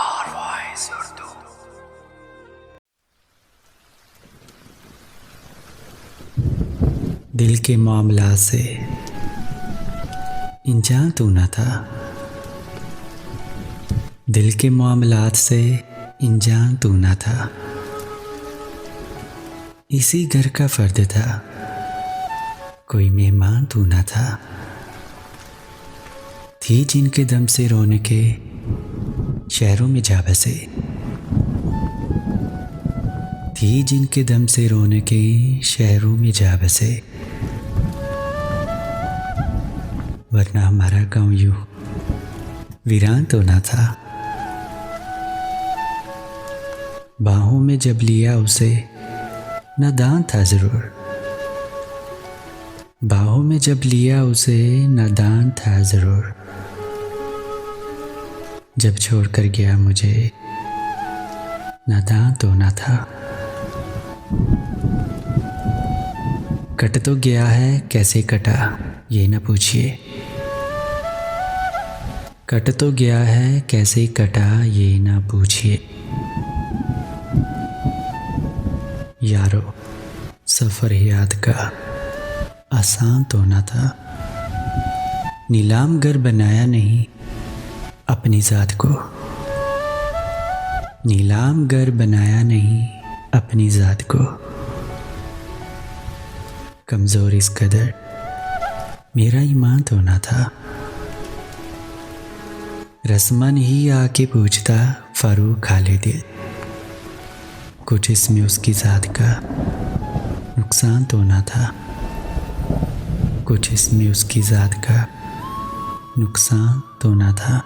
और वॉइस उर्दू। दिल के मामला से अनजान तू न था, दिल के मामलात से अनजान तू न था। इसी घर का फर्द था, कोई मेहमान तू न था। थी जिनके दम से रौनके शहरों में जा बसे, थी जिनके दम से रौनके शहरों में जा बसे। वरना हमारा गांव यूं वीरान तो ना था। बाहों में जब लिया उसे नादान था जरूर, बाहों में जब लिया उसे नादान था जरूर। जब छोड़कर गया मुझे नादान तो ना था। कट तो गया है कैसे कटा ये न पूछिए, कट तो गया है कैसे कटा ये ना पूछिए। यारो सफ़र याद का आसान तो ना था। नीलाम गर बनाया नहीं अपनी ज़ात को, नीलाम गर बनाया नहीं अपनी ज़ात को। कमज़ोर इस कदर मेरा ईमान तो ना था। रस्मन ही आके पूछता फारूक खाले दिल, कुछ इसमें उसकी ज़ात का नुकसान तो ना था, कुछ इसमें उसकी ज़ात का नुकसान तो ना था।